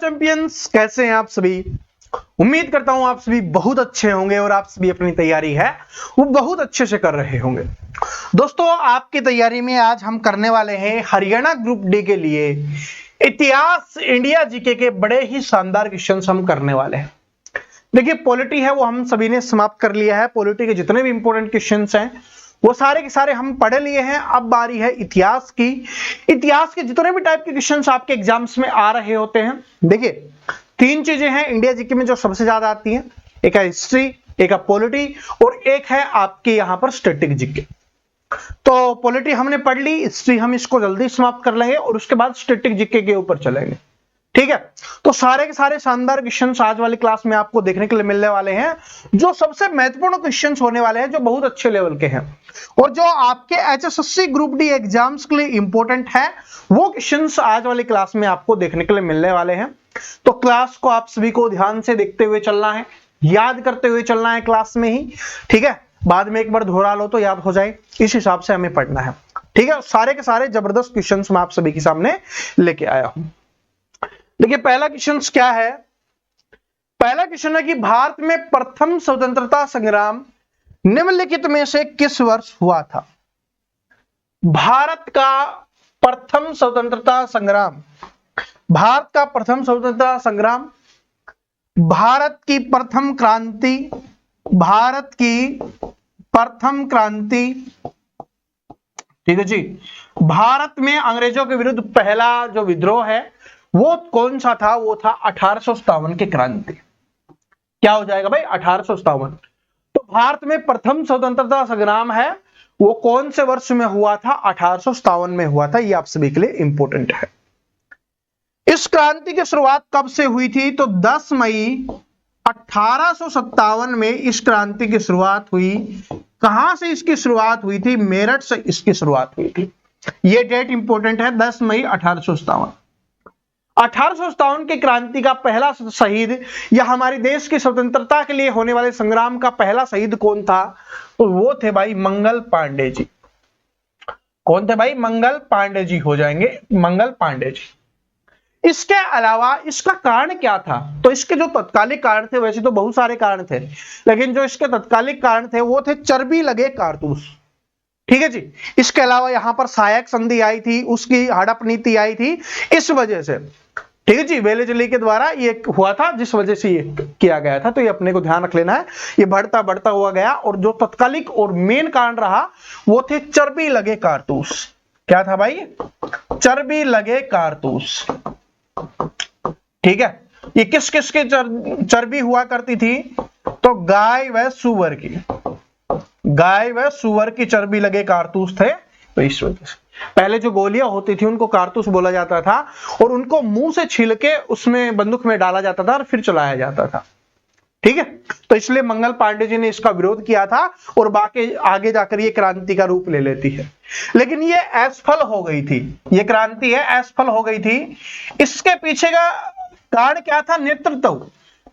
Champions, कैसे हैं आप सभी? उम्मीद करता हूं आप सभी बहुत अच्छे होंगे और आप सभी अपनी तैयारी है वो बहुत अच्छे से कर रहे होंगे। दोस्तों, आपकी तैयारी में आज हम करने वाले हैं हरियाणा ग्रुप डी के लिए इतिहास इंडिया जीके के बड़े ही शानदार क्वेश्चंस हम करने वाले हैं। देखिए, पॉलिटी है वो हम सभी ने समाप्त कर लिया है। पॉलिटी के जितने भी इंपॉर्टेंट क्वेश्चंस हैं वो सारे के सारे हम पढ़ लिए हैं। अब बारी है इतिहास की। इतिहास के जितने भी टाइप के क्वेश्चंस आपके एग्जाम्स में आ रहे होते हैं, देखिए तीन चीजें हैं इंडिया जीके में जो सबसे ज्यादा आती हैं। एक है हिस्ट्री, एक है पॉलिटी और एक है आपके यहां पर स्टैटिक जीके। तो पॉलिटी हमने पढ़ ली, हिस्ट्री हम इसको जल्दी समाप्त कर लेंगे और उसके बाद स्टैटिक जीके के ऊपर चलेंगे। ठीक है, तो सारे के सारे शानदार क्वेश्चंस आज वाली क्लास में आपको देखने के लिए मिलने वाले हैं, जो सबसे महत्वपूर्ण क्वेश्चंस होने वाले हैं, जो बहुत अच्छे लेवल के हैं और जो आपके एचएसएससी ग्रुप डी एग्जाम्स के लिए इंपॉर्टेंट है। वो क्वेश्चंस आज वाली क्लास में आपको देखने के लिए मिलने वाले हैं। तो क्लास को आप सभी को ध्यान से देखते हुए चलना है, याद करते हुए चलना है क्लास में ही। ठीक है, बाद में एक बार दोहरा लो तो याद हो जाए, इस हिसाब से हमें पढ़ना है। ठीक है, सारे के सारे जबरदस्त क्वेश्चंस मैं आप सभी के सामने लेके आया हूं। देखिए, पहला क्वेश्चन क्या है? पहला क्वेश्चन है कि भारत में प्रथम स्वतंत्रता संग्राम निम्नलिखित में से किस वर्ष हुआ था? भारत का प्रथम स्वतंत्रता संग्राम, भारत का प्रथम स्वतंत्रता संग्राम, भारत की प्रथम क्रांति, भारत की प्रथम क्रांति, ठीक है जी, भारत में अंग्रेजों के विरुद्ध पहला जो विद्रोह है वो कौन सा था? वो था 1857 की क्रांति। क्या हो जाएगा भाई? 1857। तो भारत में प्रथम स्वतंत्रता संग्राम है वो कौन से वर्ष में हुआ था? 1857 में हुआ था। ये आप सभी के लिए इंपॉर्टेंट है। इस क्रांति की शुरुआत कब से हुई थी? तो 10 मई 1857 में इस क्रांति की शुरुआत हुई। कहां से इसकी शुरुआत हुई थी? मेरठ से इसकी शुरुआत हुई थी। यह डेट इंपॉर्टेंट है, 10 मई 1857। 1857 की क्रांति का पहला शहीद या हमारे देश की स्वतंत्रता के लिए होने वाले संग्राम का पहला शहीद कौन था? तो वो थे भाई मंगल पांडे जी। कौन थे भाई? मंगल पांडे जी हो जाएंगे, मंगल पांडे जी। इसके अलावा इसका कारण क्या था? तो इसके जो तत्कालिक कारण थे, वैसे तो बहुत सारे कारण थे, लेकिन जो इसके तत्कालिक कारण थे वो थे चर्बी लगे कारतूस। ठीक है जी। इसके अलावा यहां पर सहायक संधि आई थी, उसकी हड़प नीति आई थी, इस वजह से। ठीक है जी, वेलेस्ली के द्वारा ये हुआ था, जिस वजह से ये किया गया था। तो ये अपने को ध्यान रख लेना है। ये बढ़ता बढ़ता हुआ गया और जो तत्कालिक और मेन कारण रहा वो थे चर्बी लगे कारतूस। क्या था भाई? चर्बी लगे कारतूस। ठीक है, ये किस किस की चर्बी हुआ करती थी? तो गाय व सुअर की, गाय व सुअर की चर्बी लगे कारतूस थे। तो इस वजह से पहले जो गोलियां होती थी उनको कारतूस बोला जाता था और उनको मुंह से छील के उसमें बंदूक में डाला जाता था और फिर चलाया जाता था। ठीक है, तो इसलिए मंगल पांडे जी ने इसका विरोध किया था और बाकी आगे जाकर ये क्रांति का रूप ले लेती है। लेकिन ये असफल हो गई थी, ये क्रांति है असफल हो गई थी। इसके पीछे का कारण क्या था? नेतृत्व।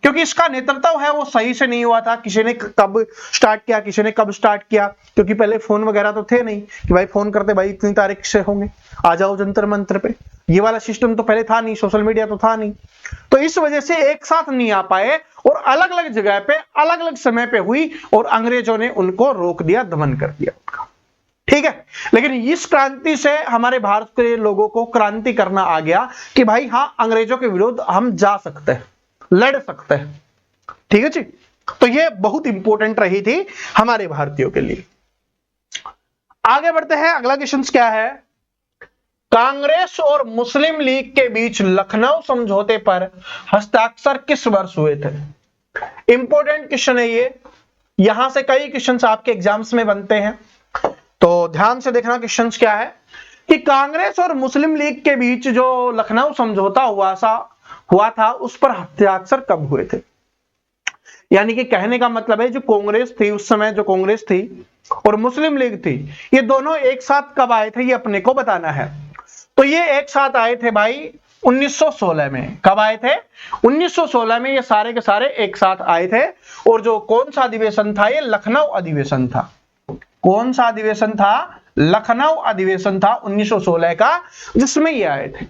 क्योंकि इसका नेतृत्व है वो सही से नहीं हुआ था। किसी ने कब स्टार्ट किया, किसी ने कब स्टार्ट किया, क्योंकि पहले फोन वगैरह तो थे नहीं कि भाई फोन करते भाई इतनी तारीख से होंगे, आ जाओ जंतर मंत्र पे। ये वाला सिस्टम तो पहले था नहीं, सोशल मीडिया तो था नहीं। तो इस वजह से एक साथ नहीं आ पाए और अलग अलग जगह पे अलग अलग समय पे हुई और अंग्रेजों ने उनको रोक दिया, दमन कर दिया उनका। ठीक है, लेकिन इस क्रांति से हमारे भारत के लोगों को क्रांति करना आ गया कि भाई हाँ, अंग्रेजों के विरुद्ध हम जा सकते हैं, लड़ सकते हैं। ठीक है जी, तो ये बहुत इंपॉर्टेंट रही थी हमारे भारतीयों के लिए। आगे बढ़ते हैं, अगला क्वेश्चन क्या है? कांग्रेस और मुस्लिम लीग के बीच लखनऊ समझौते पर हस्ताक्षर किस वर्ष हुए थे? इंपॉर्टेंट क्वेश्चन है ये, यहां से कई क्वेश्चन आपके एग्जाम्स में बनते हैं, तो ध्यान से देखना क्वेश्चन क्या है कि कांग्रेस और मुस्लिम लीग के बीच जो लखनऊ समझौता हुआ था उस पर हस्ताक्षर कब हुए थे? यानी कि कहने का मतलब है जो कांग्रेस थी उस समय, जो कांग्रेस थी और मुस्लिम लीग थी, ये दोनों एक साथ कब आए थे ये अपने को बताना है। तो ये एक साथ आए थे भाई 1916 में। कब आए थे? 1916 में ये सारे के सारे एक साथ आए थे। और जो कौन सा अधिवेशन था? ये लखनऊ अधिवेशन था। कौन सा अधिवेशन था? लखनऊ अधिवेशन था 1916 का, जिसमें ये आए थे।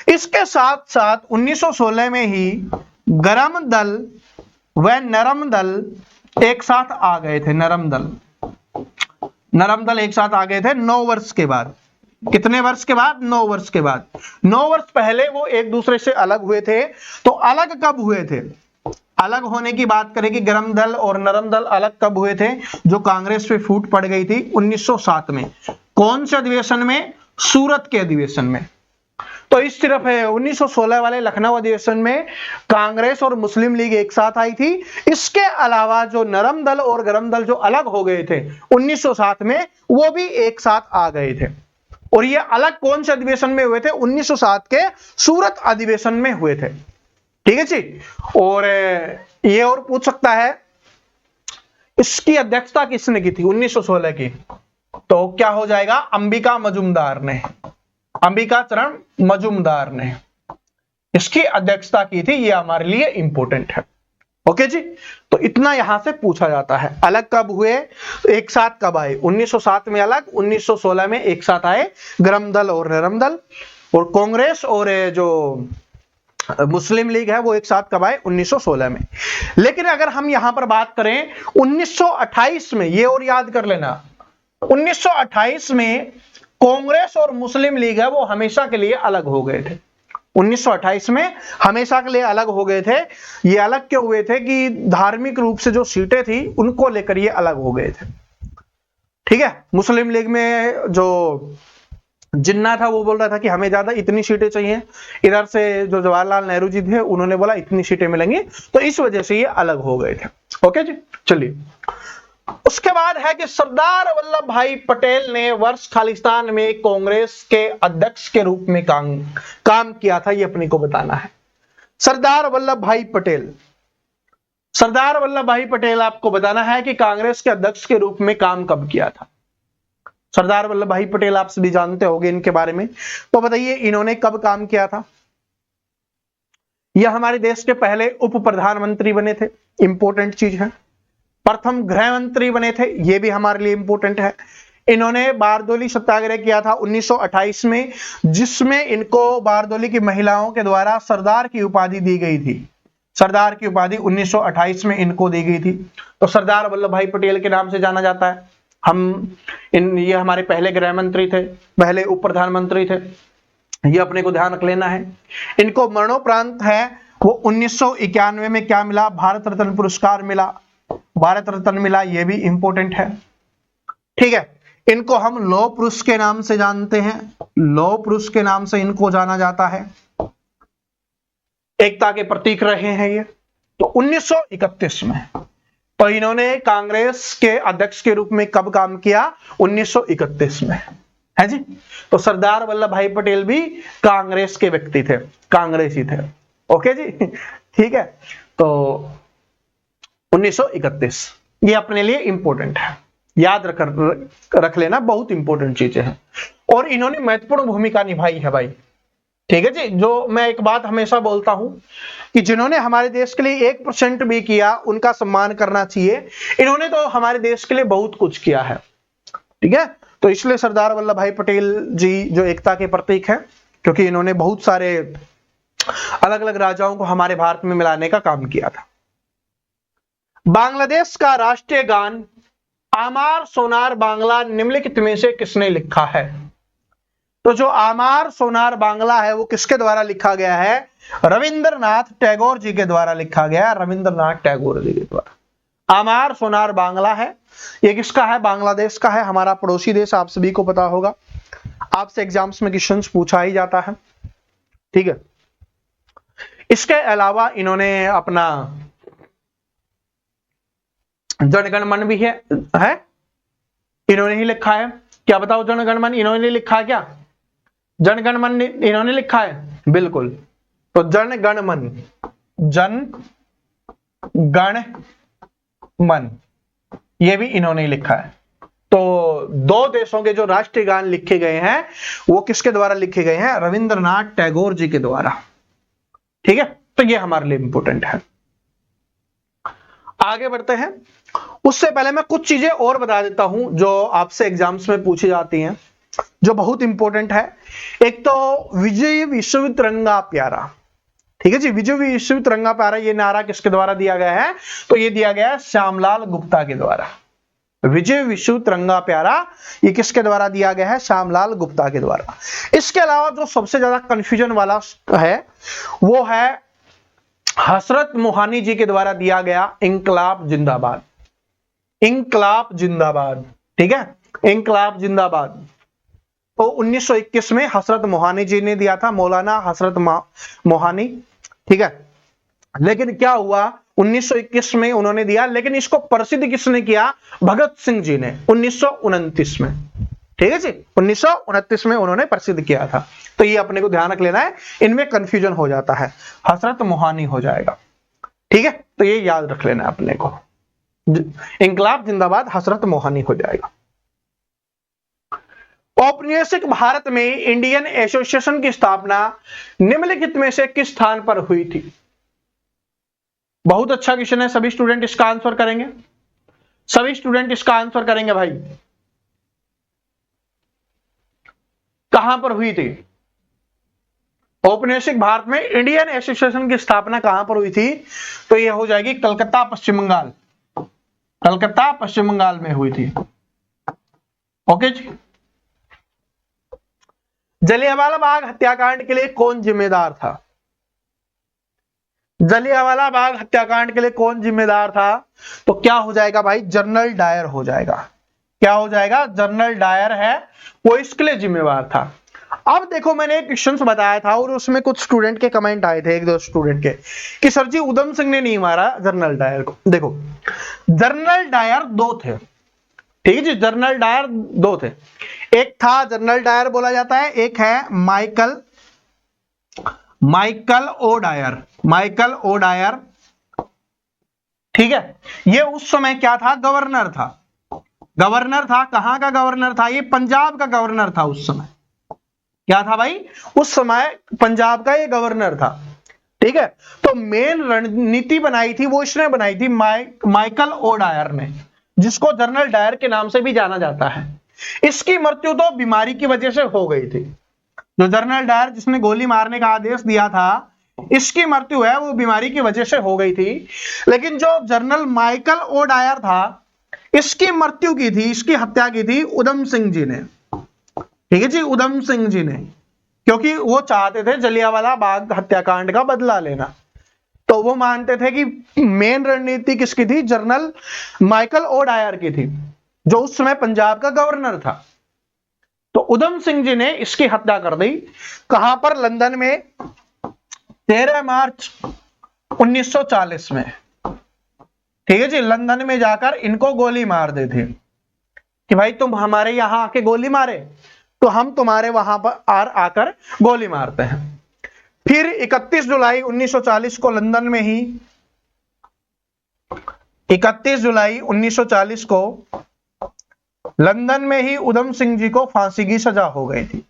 इसके साथ साथ 1916 में ही गरम दल व नरम दल एक साथ आ गए थे। नरम दल एक साथ आ गए थे 9 वर्ष के बाद। कितने वर्ष के बाद? 9 वर्ष के बाद। 9 वर्ष पहले वो एक दूसरे से अलग हुए थे। तो अलग कब हुए थे? अलग होने की बात करें कि गरम दल और नरम दल अलग कब हुए थे? जो कांग्रेस पे फूट पड़ गई थी 1907 में। कौन से अधिवेशन में? सूरत के अधिवेशन में। तो इस तरफ है 1916 वाले लखनऊ अधिवेशन में कांग्रेस और मुस्लिम लीग एक साथ आई थी। इसके अलावा जो नरम दल और गरम दल जो अलग हो गए थे 1907 में, वो भी एक साथ आ गए थे। और ये अलग कौन से अधिवेशन में हुए थे? 1907 के सूरत अधिवेशन में हुए थे। ठीक है जी। और ये और पूछ सकता है इसकी अध्यक्षता किसने की थी 1916 की? तो क्या हो जाएगा? अंबिका मजुमदार ने, अंबिका चरण मजुमदार ने इसकी अध्यक्षता की थी। ये हमारे लिए इंपॉर्टेंट है। ओके जी। तो इतना यहां से पूछा जाता है। अलग कब हुए, एक साथ कब आए? 1907 में अलग, 1916 में एक साथ आए गरम दल और नरम दल। और कांग्रेस और जो मुस्लिम लीग है वो एक साथ कब आए? 1916 में। लेकिन अगर हम यहां पर बात करें 1928 में, ये और याद कर लेना, 1928 में कांग्रेस और मुस्लिम लीग है वो हमेशा के लिए अलग हो गए थे। 1928 में हमेशा के लिए अलग हो गए थे। ये अलग क्यों हुए थे? कि धार्मिक रूप से जो सीटें थी उनको लेकर ये अलग हो गए थे। ठीक है। मुस्लिम लीग में जो जिन्ना था वो बोल रहा था कि हमें ज्यादा इतनी सीटें चाहिए। इधर से जो जवाहरलाल नेहरू जी थे उन्होंने बोला इतनी सीटें मिलेंगी। तो इस वजह से ये अलग हो गए थे। ओके जी। चलिए, उसके बाद है कि सरदार वल्लभ भाई पटेल ने वर्ष खालिस्तान में कांग्रेस के अध्यक्ष के रूप में काम किया था। ये अपने को बताना है। सरदार वल्लभ भाई पटेल, सरदार वल्लभ भाई पटेल आपको बताना है कि कांग्रेस के अध्यक्ष के रूप में काम कब किया था। सरदार वल्लभ भाई पटेल आप सभी जानते होंगे इनके बारे में। तो बताइए इन्होंने कब काम किया था? यह हमारे देश के पहले उप प्रधानमंत्री बने थे। इंपॉर्टेंट चीज है। प्रथम गृह मंत्री बने थे। यह भी हमारे लिए इंपॉर्टेंट है। इन्होंने बारदोली सत्याग्रह किया था 1928 में, जिसमें इनको बारदोली की महिलाओं के द्वारा सरदार की उपाधि दी गई थी। सरदार की उपाधि 1928 में इनको दी गई थी। तो सरदार वल्लभ भाई पटेल के नाम से जाना जाता है। ये हमारे पहले गृह मंत्री थे, पहले उप प्रधानमंत्री थे। ये अपने को ध्यान रख लेना है। इनको मरणोपरांत है वो 1991 में क्या मिला? भारत रत्न पुरस्कार मिला। भारत रत्न मिला, ये भी इंपॉर्टेंट है। ठीक है। इनको हम लौह पुरुष के नाम से जानते हैं। लौह पुरुष के नाम से इनको जाना जाता है। एकता के प्रतीक रहे हैं ये। तो 1931 में। तो इन्होंने कांग्रेस के अध्यक्ष के रूप में कब काम किया? 1931 में, है जी। तो सरदार वल्लभ भाई पटेल भी कांग्रेस के व्यक्ति थे, कांग्रेसी थे। ओके जी। ठीक है। तो 1931 ये अपने लिए इंपॉर्टेंट है। याद रख लेना, बहुत इंपॉर्टेंट चीजें हैं। और इन्होंने महत्वपूर्ण भूमिका निभाई है भाई। ठीक है जी। जो मैं एक बात हमेशा बोलता हूं कि जिन्होंने हमारे देश के लिए 1% भी किया उनका सम्मान करना चाहिए। इन्होंने तो हमारे देश के लिए बहुत कुछ किया है। ठीक है। तो इसलिए सरदार वल्लभ भाई पटेल जी जो एकता के प्रतीक है, क्योंकि इन्होंने बहुत सारे अलग अलग राजाओं को हमारे भारत में मिलाने का काम किया था। बांग्लादेश का राष्ट्रीय गान आमार सोनार बांग्ला निम्नलिखित में से किसने लिखा है? तो जो आमार सोनार बांग्ला है वो किसके द्वारा लिखा गया है? रविंद्रनाथ टैगोर जी के द्वारा लिखा गया। रविंद्रनाथ टैगोर जी के द्वारा आमार सोनार बांग्ला है। ये किसका है? बांग्लादेश का है, हमारा पड़ोसी देश। आप सभी को पता होगा, आपसे एग्जाम्स में क्वेश्चंस पूछा ही जाता है। ठीक है। इसके अलावा इन्होंने अपना जनगण मन भी है इन्होंने ही लिखा है। क्या बताओ, जनगण मन इन्होंने लिखा है क्या? जनगण मन इन्होंने लिखा है, बिल्कुल। तो जनगण मन, जन गण मन, ये भी इन्होंने ही लिखा है। तो दो देशों के जो राष्ट्रीय गान लिखे गए हैं वो किसके द्वारा लिखे गए हैं? रविंद्रनाथ टैगोर जी के द्वारा। ठीक है। तो ये हमारे लिए इंपॉर्टेंट है। आगे बढ़ते हैं। उससे पहले मैं कुछ चीजें और बता देता हूं जो आपसे एग्जाम्स में पूछी जाती हैं। जो बहुत इंपॉर्टेंट है। एक तो विजय विश्व तिरंगा प्यारा, ठीक है जी, विजय विश्व तिरंगा प्यारा, ये नारा किसके द्वारा दिया गया है? तो ये दिया गया है श्यामलाल गुप्ता के द्वारा। विजय विश्व तिरंगा प्यारा ये किसके द्वारा दिया गया है? श्यामलाल गुप्ता के द्वारा। इसके अलावा जो सबसे ज्यादा कंफ्यूजन वाला है वो है हसरत मोहानी जी के द्वारा दिया गया इंकलाब जिंदाबाद। इंकलाब जिंदाबाद, ठीक है, इंकलाब जिंदाबाद। तो 1921 में हसरत मोहानी जी ने दिया था, मौलाना हसरत मोहानी, ठीक है। लेकिन क्या हुआ, 1921 में उन्होंने दिया, लेकिन इसको प्रसिद्ध किसने किया? भगत सिंह जी ने 1929 में, ठीक है जी, 1929 में उन्होंने प्रसिद्ध किया था। तो ये अपने को ध्यान रख लेना है, इनमें कंफ्यूजन हो जाता है, हसरत मोहानी हो जाएगा, ठीक है। तो ये याद रख लेना है अपने को, इंकलाब जिंदाबाद हसरत मोहानी हो जाएगा। औपनिवेशिक भारत में इंडियन एसोसिएशन की स्थापना निम्नलिखित में से किस स्थान पर हुई थी? बहुत अच्छा क्वेश्चन है, सभी स्टूडेंट इसका आंसर करेंगे, सभी स्टूडेंट इसका आंसर करेंगे भाई। कहां पर हुई थी? औपनिवेशिक भारत में इंडियन एसोसिएशन की स्थापना कहां पर हुई थी? तो यह हो जाएगी कलकत्ता पश्चिम बंगाल, कलकत्ता पश्चिम बंगाल में हुई थी। ओके जी। जलियांवाला बाग हत्याकांड के लिए कौन जिम्मेदार था? जलियांवाला बाग हत्याकांड के लिए कौन जिम्मेदार था? तो क्या हो जाएगा भाई? जनरल डायर हो जाएगा। क्या हो जाएगा? जनरल डायर है वो इसके लिए जिम्मेवार था। अब देखो, मैंने एक क्वेश्चन बताया था और उसमें कुछ स्टूडेंट के कमेंट आए थे, एक दो स्टूडेंट के, कि सर जी उधम सिंह ने नहीं मारा जनरल डायर को। देखो, जनरल डायर दो थे, ठीक है जी, जनरल डायर दो थे। एक था जनरल डायर बोला जाता है, एक है Michael O'Dwyer, Michael O'Dwyer, ठीक है। ये उस समय क्या था? गवर्नर था, गवर्नर था। कहां का गवर्नर था? ये पंजाब का गवर्नर था उस समय। क्या था भाई? उस समय पंजाब का ये गवर्नर था, ठीक है। तो मेन रणनीति बनाई थी वो इसने बनाई थी, माइकल ओ डायर ने, जिसको जनरल डायर के नाम से भी जाना जाता है। इसकी मृत्यु तो बीमारी की वजह से हो गई थी। जो जनरल डायर जिसने गोली मारने का आदेश दिया था, इसकी मृत्यु है वो बीमारी की वजह से हो गई थी। लेकिन जो जनरल माइकल ओ डायर था, इसकी मृत्यु की थी, इसकी हत्या की थी उधम सिंह जी ने, ठीक है जी, उधम सिंह जी ने, क्योंकि वो चाहते थे जलियांवाला बाग हत्याकांड का बदला लेना। तो वो मानते थे कि मेन रणनीति किसकी थी? जनरल माइकल ओ डायर की थी, जो उस समय पंजाब का गवर्नर था। तो उधम सिंह जी ने इसकी हत्या कर दी। कहां पर? लंदन में 13 मार्च 1940 में, ठीक है जी, लंदन में जाकर इनको गोली मार दी थी कि भाई तुम हमारे यहां आके गोली मारे तो हम तुम्हारे वहां पर आकर गोली मारते हैं। फिर 31 जुलाई 1940 को लंदन में ही, 31 जुलाई 1940 को लंदन में ही उधम सिंह जी को फांसी की सजा हो गई थी।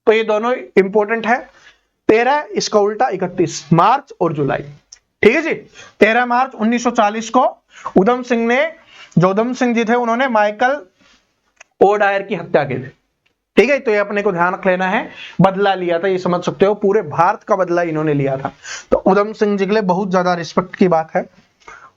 तो ये दोनों इंपॉर्टेंट है, 13, इसका उल्टा 31, मार्च और जुलाई, ठीक है जी। 13 मार्च 1940 को उधम सिंह ने, जो उधम सिंह जी थे, उन्होंने माइकल ओ डायर की हत्या की थी, ठीक है। तो ये अपने को ध्यान रख लेना है, बदला लिया था, ये समझ सकते हो, पूरे भारत का बदला इन्होंने लिया था। तो उधम सिंह जी के लिए बहुत ज्यादा रिस्पेक्ट की बात है।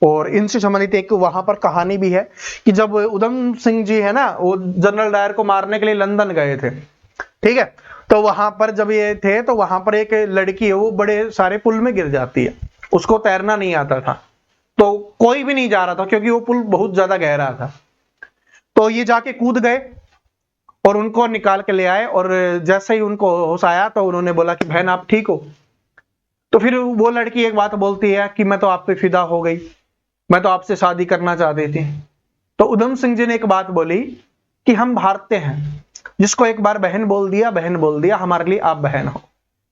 और इनसे संबंधित एक वहां पर कहानी भी है कि जब उधम सिंह जी है ना, वो जनरल डायर को मारने के लिए लंदन गए थे, ठीक है। तो वहां पर जब ये थे तो वहां पर एक लड़की है, वो बड़े सारे पुल में गिर जाती है, उसको तैरना नहीं आता था, तो कोई भी नहीं जा रहा था क्योंकि वो पुल बहुत ज्यादा गहरा था। तो ये जाके कूद गए और उनको निकाल के ले आए, और जैसे ही उनको होश आया तो उन्होंने बोला कि बहन आप ठीक हो? तो फिर वो लड़की एक बात बोलती है कि मैं तो आप पे फिदा हो गई, मैं तो आपसे शादी करना चाहती थी। तो उधम सिंह जी ने एक बात बोली कि हम भारतीय हैं, जिसको एक बार बहन बोल दिया, हमारे लिए आप बहन हो।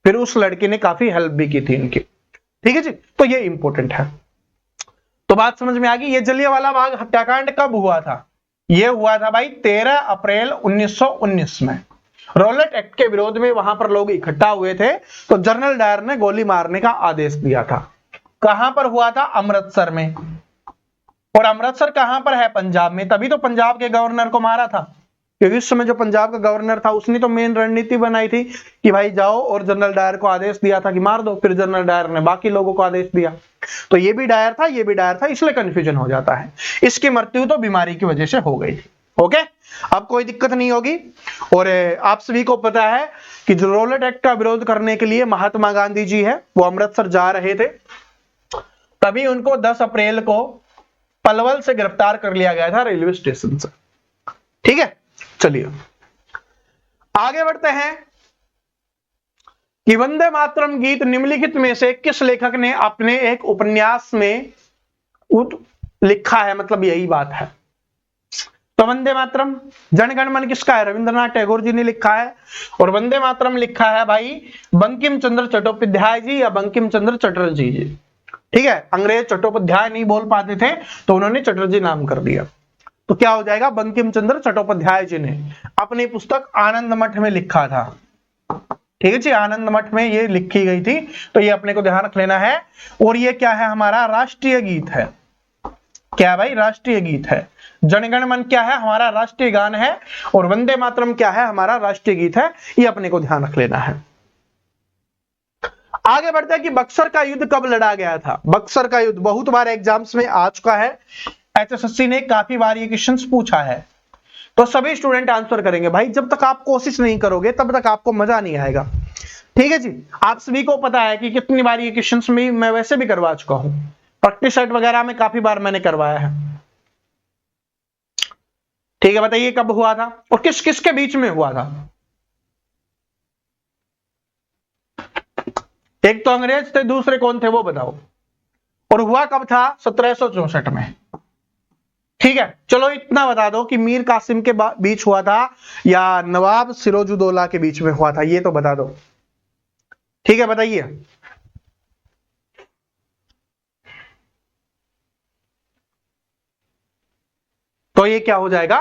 फिर उस लड़की ने काफी हेल्प भी की थी इनकी, ठीक है जी। तो ये इंपॉर्टेंट है। तो बात समझ में आ गई। ये जलियांवाला बाग हत्याकांड कब हुआ था? ये हुआ था भाई 13 अप्रैल 1919 में। रॉलेट एक्ट के विरोध में वहां पर लोग इकट्ठा हुए थे, तो जनरल डायर ने गोली मारने का आदेश दिया था। कहां पर हुआ था? अमृतसर में। और अमृतसर कहां पर है? पंजाब में, तभी तो पंजाब के गवर्नर को मारा था, क्योंकि उस समय जो पंजाब का गवर्नर था उसने तो मेन रणनीति बनाई थी कि भाई जाओ, और जनरल डायर को आदेश दिया था कि मार दो, फिर जनरल डायर ने बाकी लोगों को आदेश दिया। तो ये भी डायर था, ये भी डायर था, इसलिए कंफ्यूजन हो जाता है। इसकी मृत्यु तो बीमारी की वजह से हो गई थी। ओके, अब कोई दिक्कत नहीं होगी। और आप सभी को पता है कि जो रॉलेट एक्ट का विरोध करने के लिए महात्मा गांधी जी है वो अमृतसर जा रहे थे, तभी उनको 10 अप्रैल को पलवल से गिरफ्तार कर लिया गया था रेलवे स्टेशन से। ठीक है, चलिए आगे बढ़ते हैं कि वंदे मातरम गीत निम्नलिखित में से किस लेखक ने अपने एक उपन्यास में लिखा है, मतलब यही बात है। तो वंदे मातरम जनगण मन किसका है? रविंद्रनाथ टैगोर जी ने लिखा है। और वंदे मातरम लिखा है भाई बंकिम चंद्र चट्टोपाध्याय जी या बंकिम चंद्र चटर्जी जी। ठीक है, अंग्रेज चट्टोपाध्याय नहीं बोल पाते थे तो उन्होंने चटर्जी नाम कर दिया। तो क्या हो जाएगा? बंकिम चंद्र चट्टोपाध्याय जी ने अपनी पुस्तक आनंद मठ में लिखा था। ठीक है जी, आनंद मठ में ये लिखी गई थी, तो ये अपने को ध्यान रख लेना है। और ये क्या है? हमारा राष्ट्रीय गीत है। क्या भाई? राष्ट्रीय गीत है। जनगण मन क्या है? हमारा राष्ट्रीय गान है। और वंदे मातरम क्या है? हमारा राष्ट्रीय गीत है। ये अपने को ध्यान रख लेना है। आगे बढ़ते हैं कि बक्सर का युद्ध कब लड़ा गया था। बक्सर का युद्ध बहुत बार एग्जाम्स में आ चुका है, एचएसएससी ने काफी बार ये क्वेश्चंस पूछा है, तो सभी स्टूडेंट आंसर करेंगे। भाई जब तक आप कोशिश नहीं करोगे तब तक आपको मजा नहीं आएगा। ठीक है जी, आप सभी को पता है कि कितनी बार ये क्वेश्चंस में मैं वैसे भी करवा चुका हूं, प्रैक्टिस सेट वगैरह में काफी बार मैंने करवाया है। ठीक है, बताइए कब हुआ था और किस किस के बीच में हुआ था? एक तो अंग्रेज थे, दूसरे कौन थे वो बताओ। और हुआ कब था? 1764 में। ठीक है, चलो इतना बता दो कि मीर कासिम के बीच हुआ था या नवाब सिराजुद्दौला के बीच में हुआ था, ये तो बता दो। ठीक है, बताइए। तो ये क्या हो जाएगा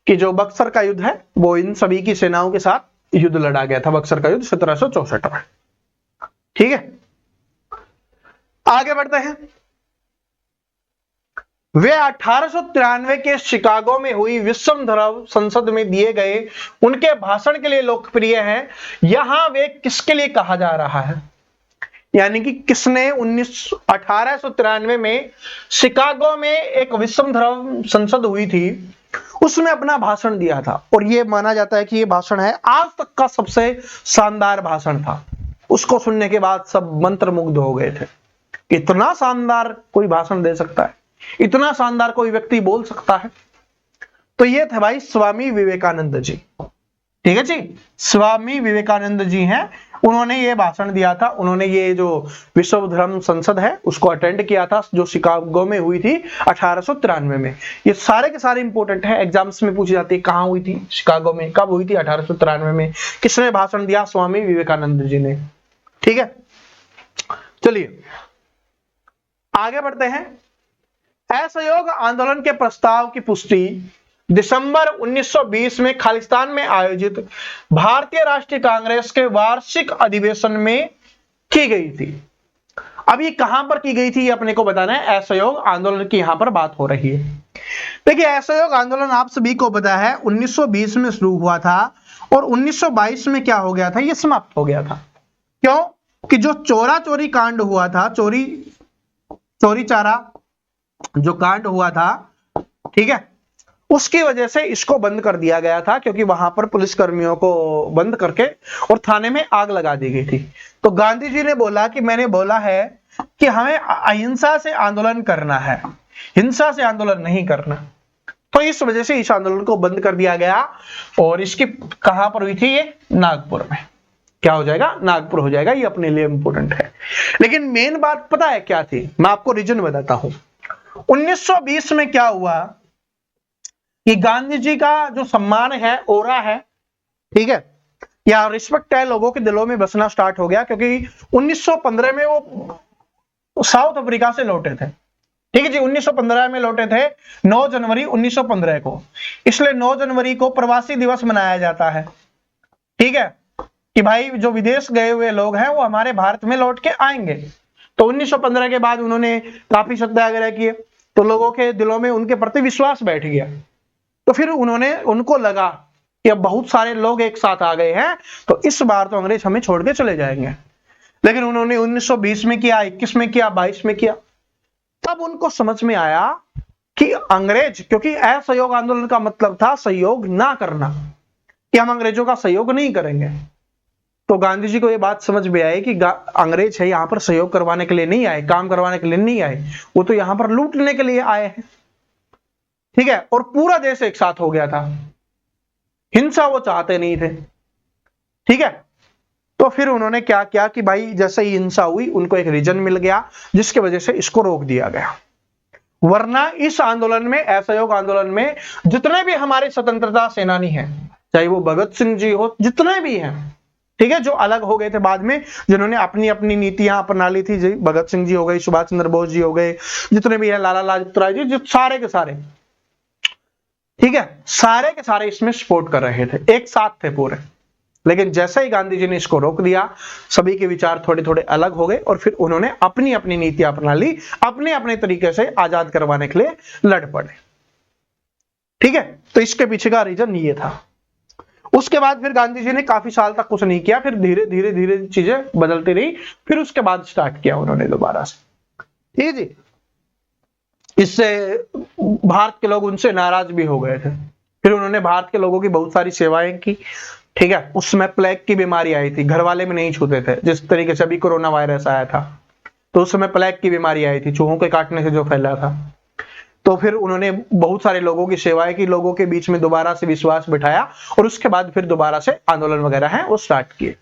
कि जो बक्सर का युद्ध है वो इन सभी की सेनाओं के साथ युद्ध लड़ा गया था। बक्सर का युद्ध 1764 में। ठीक है, आगे बढ़ते हैं। वे 1893 के शिकागो में हुई विश्व धर्म संसद में दिए गए उनके भाषण के लिए लोकप्रिय हैं। यहां वे किसके लिए कहा जा रहा है? यानी कि किसने 1893 में शिकागो में एक विश्व धर्म संसद हुई थी, उसमें अपना भाषण दिया था। और यह माना जाता है कि यह भाषण है आज तक का सबसे शानदार भाषण था। उसको सुनने के बाद सब मंत्रमुग्ध हो गए थे। इतना शानदार कोई भाषण दे सकता है, इतना शानदार कोई व्यक्ति बोल सकता है। तो ये थे भाई स्वामी विवेकानंद जी। ठीक है जी, स्वामी विवेकानंद जी हैं, उन्होंने ये भाषण दिया था। उन्होंने ये जो विश्व धर्म संसद है उसको अटेंड किया था, जो शिकागो में हुई थी 1893 में। ये सारे के सारे इंपॉर्टेंट है, एग्जाम्स में पूछी जाती है कहां हुई थी, शिकागो में। कब हुई थी? 1893 में। किसने भाषण दिया? स्वामी विवेकानंद जी ने। ठीक है, चलिए आगे बढ़ते हैं। असहयोग आंदोलन के प्रस्ताव की पुष्टि दिसंबर 1920 में खालिस्तान में आयोजित भारतीय राष्ट्रीय कांग्रेस के वार्षिक अधिवेशन में की गई थी। अब ये कहां पर की गई थी ये अपने को बताना है। असहयोग आंदोलन की यहां पर बात हो रही है। देखिए, असहयोग आंदोलन आप सभी को पता है 1920 में शुरू हुआ था और 1922 में क्या हो गया था? ये समाप्त हो गया था। क्यों? कि जो चोरा चोरी कांड हुआ था, चोरी चारा जो कांड हुआ था, ठीक है, उसकी वजह से इसको बंद कर दिया गया था। क्योंकि वहां पर पुलिस कर्मियों को बंद करके और थाने में आग लगा दी गई थी। तो गांधी जी ने बोला कि मैंने बोला है कि हमें अहिंसा से आंदोलन करना है, हिंसा से आंदोलन नहीं करना। तो इस वजह से इस आंदोलन को बंद कर दिया गया। और इसकी कहां पर हुई थी? ये नागपुर में। क्या हो जाएगा? नागपुर हो जाएगा। ये अपने लिए इंपॉर्टेंट है। लेकिन मेन बात पता है क्या थी? मैं आपको रीजन बताता हूं। 1920 में क्या हुआ कि गांधी जी का जो सम्मान है, ओरा है, ठीक है, या रिस्पेक्ट है, लोगों के दिलों में बसना स्टार्ट हो गया। क्योंकि 1915 में वो साउथ अफ्रीका से लौटे थे। ठीक है जी, 1915 में लौटे थे, 9 जनवरी 1915 को। इसलिए 9 जनवरी को प्रवासी दिवस मनाया जाता है। ठीक है, कि भाई जो विदेश गए हुए लोग हैं वो हमारे भारत में लौट के आएंगे। तो 1915 के बाद उन्होंने काफी सत्याग्रह किए, तो लोगों के दिलों में उनके प्रति विश्वास बैठ गया। तो फिर उनको लगा कि अब बहुत सारे लोग एक साथ आ गए हैं, तो इस बार तो अंग्रेज हमें छोड़ के चले जाएंगे। लेकिन उन्होंने 1920 में किया, 21 में किया, 22 में किया। तब उनको समझ में आया कि अंग्रेज, क्योंकि असहयोग आंदोलन का मतलब था सहयोग ना करना, कि हम अंग्रेजों का सहयोग नहीं करेंगे। तो गांधी जी को यह बात समझ में आई कि अंग्रेज है यहां पर सहयोग करवाने के लिए नहीं आए, काम करवाने के लिए नहीं आए, वो तो यहां पर लूटने के लिए आए हैं। ठीक है, और पूरा देश एक साथ हो गया था, हिंसा वो चाहते नहीं थे। ठीक है, तो फिर उन्होंने क्या किया कि भाई जैसे ही हिंसा हुई, उनको एक रीजन मिल गया जिसकी वजह से इसको रोक दिया गया। वरना इस आंदोलन में, असहयोग आंदोलन में जितने भी हमारे स्वतंत्रता सेनानी हैं, चाहे वो भगत सिंह जी हो, जितने भी हैं, ठीक है, जो अलग हो गए थे बाद में, जिन्होंने अपनी अपनी नीतियां अपना ली थी, भगत सिंह जी हो गए, सुभाष चंद्र बोस जी हो गए, जितने भी हैं, लाला लाजपत राय जी, सारे के सारे, ठीक है, सारे के सारे इसमें सपोर्ट कर रहे थे, एक साथ थे पूरे। लेकिन जैसे ही गांधी जी ने इसको रोक दिया, सभी के विचार थोड़े थोड़े अलग हो गए और फिर उन्होंने अपनी अपनी नीतियां अपना ली, अपने अपने तरीके से आजाद करवाने के लिए लड़ पड़े। ठीक है, तो इसके पीछे का रीजन ये था। उसके बाद फिर गांधी जी ने काफी साल तक कुछ नहीं किया, फिर धीरे धीरे धीरे चीजें बदलती रही, फिर उसके बाद स्टार्ट किया उन्होंने दोबारा से। ठीक है जी, इससे भारत के लोग उनसे नाराज भी हो गए थे। फिर उन्होंने भारत के लोगों की बहुत सारी सेवाएं की। ठीक है, उस समय प्लेग की बीमारी आई थी, घर वाले भी नहीं छूते थे, जिस तरीके से अभी कोरोना वायरस आया था, तो उस समय प्लेग की बीमारी आई थी, चूहों के काटने से जो फैला था। तो फिर उन्होंने बहुत सारे लोगों की सेवाएं की, लोगों के बीच में दोबारा से विश्वास बिठाया और उसके बाद फिर दोबारा से आंदोलन वगैरह है वो स्टार्ट किए।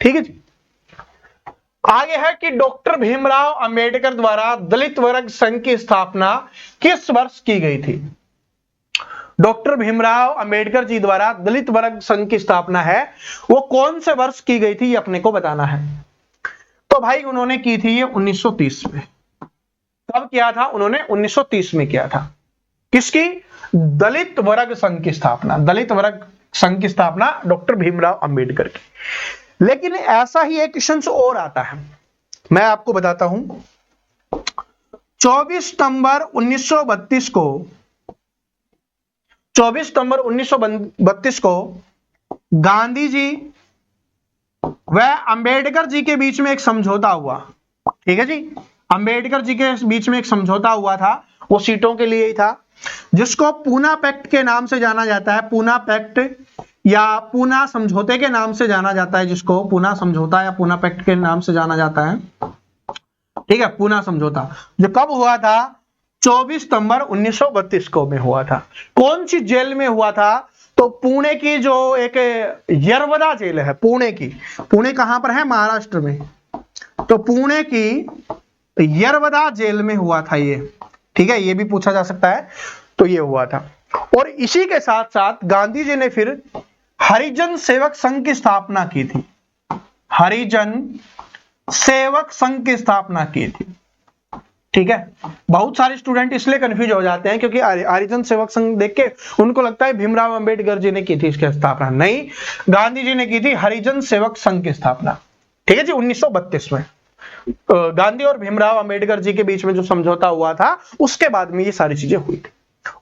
ठीक है जी, आगे है कि डॉक्टर भीमराव अंबेडकर द्वारा दलित वर्ग संघ की स्थापना किस वर्ष की गई थी? डॉक्टर भीमराव अंबेडकर जी द्वारा दलित वर्ग संघ की स्थापना है, वो कौन से वर्ष की गई थी, ये अपने को बताना है। तो भाई उन्होंने की थी ये 1930 में। कब किया था उन्होंने? 1930 में किया था। किसकी? दलित वर्ग संघ की स्थापना, दलित वर्ग संघ की स्थापना डॉक्टर भीमराव अंबेडकर की। लेकिन ऐसा ही एक क्वेश्चन और आता है, मैं आपको बताता हूं। 24 सितंबर 1932 को 24 सितंबर 1932 को गांधी जी व अंबेडकर जी के बीच में एक समझौता हुआ। ठीक है जी, अंबेडकर जी के बीच में एक समझौता हुआ था, वो सीटों के लिए ही था, जिसको पूना पैक्ट के नाम से जाना जाता है। पूना पैक्ट या पूना समझौते के नाम से जाना जाता है, जिसको पूना समझौता या पूना पैक्ट के नाम से जाना जाता है। ठीक है, पूना समझौता जो कब हुआ था? 24 सितंबर 1932 को में हुआ था। कौन सी जेल में हुआ था? तो पुणे की जो एक यरवदा जेल है, पुणे की, पुणे कहां पर है? महाराष्ट्र में। तो पुणे की यरवदा जेल में हुआ था ये। ठीक है, ये भी पूछा जा सकता है, तो ये हुआ था। और इसी के साथ साथ गांधी जी ने फिर हरिजन सेवक संघ की स्थापना की थी। हरिजन सेवक संघ की स्थापना की थी। ठीक है, बहुत सारे स्टूडेंट इसलिए कंफ्यूज हो जाते हैं क्योंकि हरिजन सेवक संघ देख के उनको लगता है भीमराव अंबेडकर जी ने की थी इसकी स्थापना। नहीं, गांधी जी ने की थी हरिजन सेवक संघ की स्थापना। ठीक है जी, 1932 में गांधी और भीमराव अंबेडकर जी के बीच में जो समझौता हुआ था, उसके बाद में ये सारी चीजें हुई थी।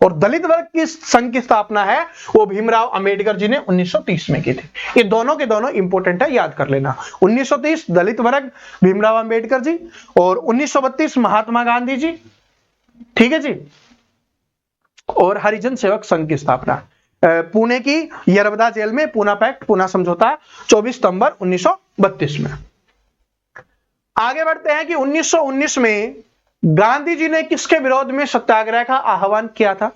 और दलित वर्ग की संघ की स्थापना है वो भीमराव अंबेडकर जी ने 1930 में की थी। ये दोनों के दोनों इंपॉर्टेंट है, याद कर लेना। 1930 दलित वर्ग भीमराव अंबेडकर जी, और 1932 महात्मा गांधी जी। ठीक है जी, और हरिजन सेवक संघ की स्थापना पुणे की यरवदा जेल में, पूना पैक्ट, पूना समझौता 24 सितंबर 1932 में। आगे बढ़ते हैं कि 1919 में गांधी जी ने किसके विरोध में सत्याग्रह का आह्वान किया था?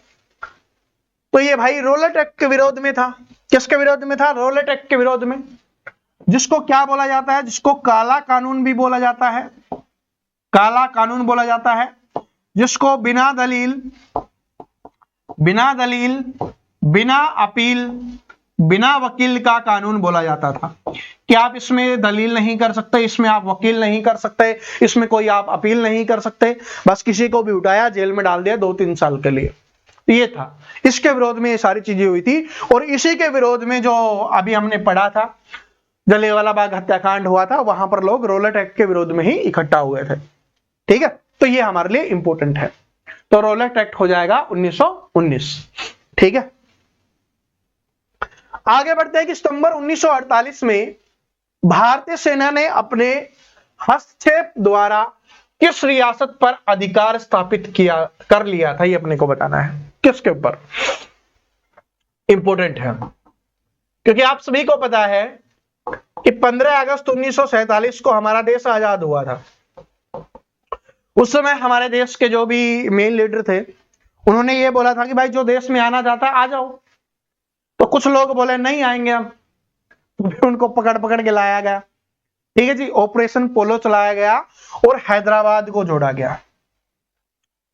तो ये भाई रोलेट एक्ट के विरोध में था। किसके विरोध में था? रोलेट एक्ट के विरोध में, जिसको क्या बोला जाता है? जिसको काला कानून भी बोला जाता है, काला कानून बोला जाता है, जिसको बिना दलील, बिना अपील, बिना वकील का कानून बोला जाता था कि आप इसमें दलील नहीं कर सकते, इसमें आप वकील नहीं कर सकते, इसमें कोई आप अपील नहीं कर सकते, बस किसी को भी उठाया जेल में डाल दिया 2-3 साल के लिए। ये था, इसके विरोध में ये सारी चीजें हुई थी। और इसी के विरोध में जो अभी हमने पढ़ा था, जलियांवाला बाग हत्याकांड हुआ था, वहां पर लोग रोलेट एक्ट के विरोध में ही इकट्ठा हुए थे। ठीक है, तो ये हमारे लिए इंपॉर्टेंट है। तो रोलेट एक्ट हो जाएगा 1919। ठीक है, आगे बढ़ते हैं कि सितंबर 1948 में भारतीय सेना ने अपने हस्तक्षेप द्वारा किस रियासत पर अधिकार स्थापित कर लिया था, ये अपने को बताना है। किसके ऊपर? इंपॉर्टेंट है, क्योंकि आप सभी को पता है कि 15 अगस्त 1947 को हमारा देश आजाद हुआ था। उस समय हमारे देश के जो भी मेन लीडर थे, उन्होंने ये बोला था कि भाई जो देश में आना चाहता है आ जाओ। तो कुछ लोग बोले नहीं आएंगे हम, तो फिर उनको पकड़ पकड़ के लाया गया। ठीक है जी, ऑपरेशन पोलो चलाया गया और हैदराबाद को जोड़ा गया।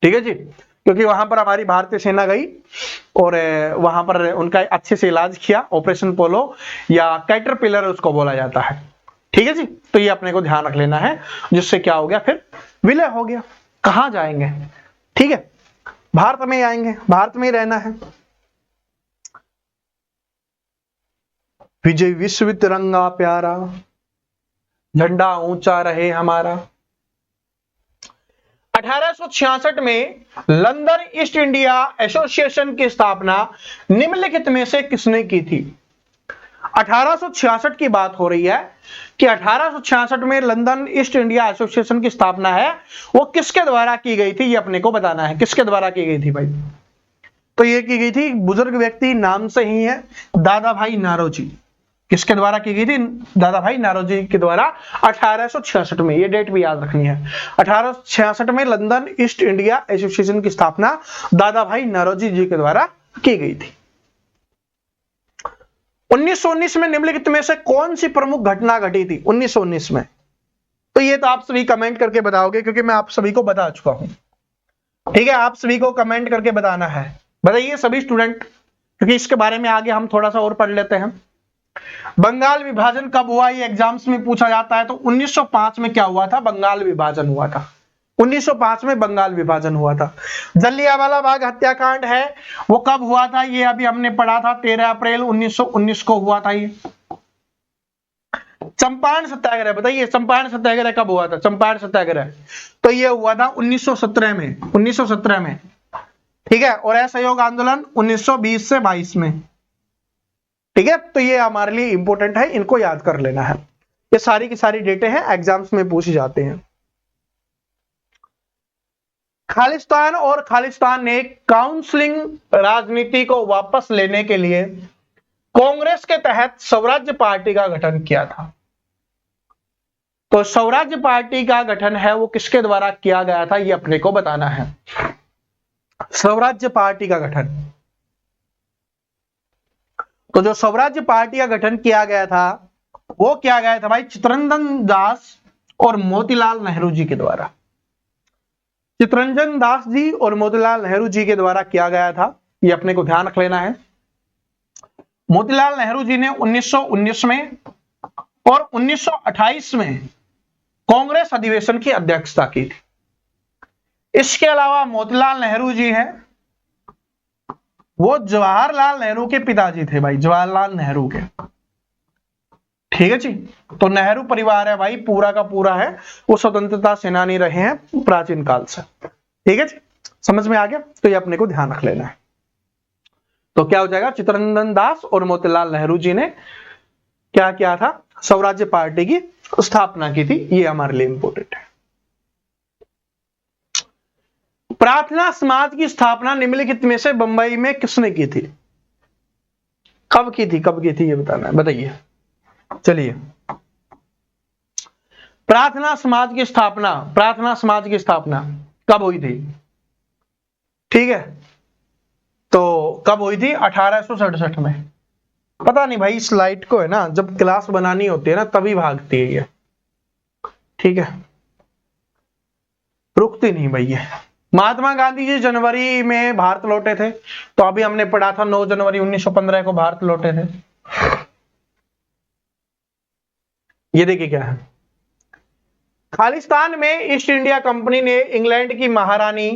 ठीक है जी, क्योंकि वहां पर हमारी भारतीय सेना गई और वहां पर उनका अच्छे से इलाज किया। ऑपरेशन पोलो या कैटरपिलर उसको बोला जाता है। ठीक है जी, तो ये अपने को ध्यान रख लेना है, जिससे क्या हो गया, फिर विलय हो गया। कहां जाएंगे? ठीक है, भारत में आएंगे, भारत में ही रहना है। विजय विश्व तिरंगा प्यारा, झंडा ऊंचा रहे हमारा। 1866 में लंदन ईस्ट इंडिया एसोसिएशन की स्थापना निम्नलिखित में से किसने की थी? 1866 की बात हो रही है कि 1866 में लंदन ईस्ट इंडिया एसोसिएशन की स्थापना है, वो किसके द्वारा की गई थी, ये अपने को बताना है। किसके द्वारा की गई थी भाई? तो ये की गई थी, बुजुर्ग व्यक्ति नाम से ही है, दादा भाई नारोजी। किसके द्वारा की गई थी? दादा भाई नारोजी के द्वारा 1866 में। ये डेट भी याद रखनी है। 1866 में लंदन ईस्ट इंडिया एसोसिएशन की स्थापना दादा भाई नारोजी जी के द्वारा की गई थी। 1919 में निम्नलिखित में से कौन सी प्रमुख घटना घटी थी 1919 में? तो ये तो आप सभी कमेंट करके बताओगे, क्योंकि मैं आप सभी को बता चुका हूं। ठीक है, आप सभी को कमेंट करके बताना है। बताइए सभी स्टूडेंट, क्योंकि इसके बारे में आगे हम थोड़ा सा और पढ़ लेते हैं। बंगाल विभाजन कब हुआ, ये एग्जाम्स में पूछा जाता है। तो 1905 में क्या हुआ था? बंगाल विभाजन हुआ था। 1905 में बंगाल विभाजन हुआ था। जलियांवाला बाग हत्याकांड है, वो कब हुआ था? ये अभी हमने पढ़ा था, 13 अप्रैल 1919 को हुआ था ये। चंपारण सत्याग्रह, बताइए चंपारण सत्याग्रह कब हुआ था? चंपारण सत्याग्रह तो ये हुआ था 1917 में। 1917 में, ठीक है। और असहयोग आंदोलन 1920 से 22 में। ठीक है, तो ये हमारे लिए इंपॉर्टेंट है, इनको याद कर लेना है। ये सारी की सारी डेटें हैं, एग्जाम्स में पूछी जाते हैं। खालिस्तान और खालिस्तान ने काउंसलिंग राजनीति को वापस लेने के लिए कांग्रेस के तहत स्वराज्य पार्टी का गठन किया था। तो स्वराज्य पार्टी का गठन है वो किसके द्वारा किया गया था, ये अपने को बताना है। स्वराज्य पार्टी का गठन, तो जो स्वराज्य पार्टी का गठन किया गया था वो किया गया था भाई चित्तरंजन दास और मोतीलाल नेहरू जी के द्वारा। चित्तरंजन दास जी और मोतीलाल नेहरू जी के द्वारा किया गया था, ये अपने को ध्यान रख लेना है। मोतीलाल नेहरू जी ने 1919 में और 1928 में कांग्रेस अधिवेशन की अध्यक्षता की थी। इसके अलावा मोतीलाल नेहरू जी हैं, वो जवाहरलाल नेहरू के पिताजी थे भाई, जवाहरलाल नेहरू के। ठीक है जी, तो नेहरू परिवार है भाई, पूरा का पूरा है, वो स्वतंत्रता सेनानी रहे हैं प्राचीन काल से। ठीक है जी, समझ में आ गया? तो ये अपने को ध्यान रख लेना है। तो क्या हो जाएगा, चित्तरंजन दास और मोतीलाल नेहरू जी ने क्या किया था, स्वराज्य पार्टी की स्थापना की थी। ये हमारे लिए इंपॉर्टेंट है। प्रार्थना समाज की स्थापना निम्नलिखित में से बंबई में किसने की थी? कब की थी, कब की थी, ये बताना है, बताइए। चलिए, प्रार्थना समाज की स्थापना, प्रार्थना समाज की स्थापना कब हुई थी? ठीक है, तो कब हुई थी? 1867 में। पता नहीं भाई, इस लाइट को है ना, जब क्लास बनानी होती है ना तभी भागती है ये। ठीक है, रुकती नहीं भाई ये। महात्मा गांधी जी जनवरी में भारत लौटे थे, तो अभी हमने पढ़ा था 9 जनवरी 1915 को भारत लौटे थे। ये देखिए क्या है, खालिस्तान में ईस्ट इंडिया कंपनी ने इंग्लैंड की महारानी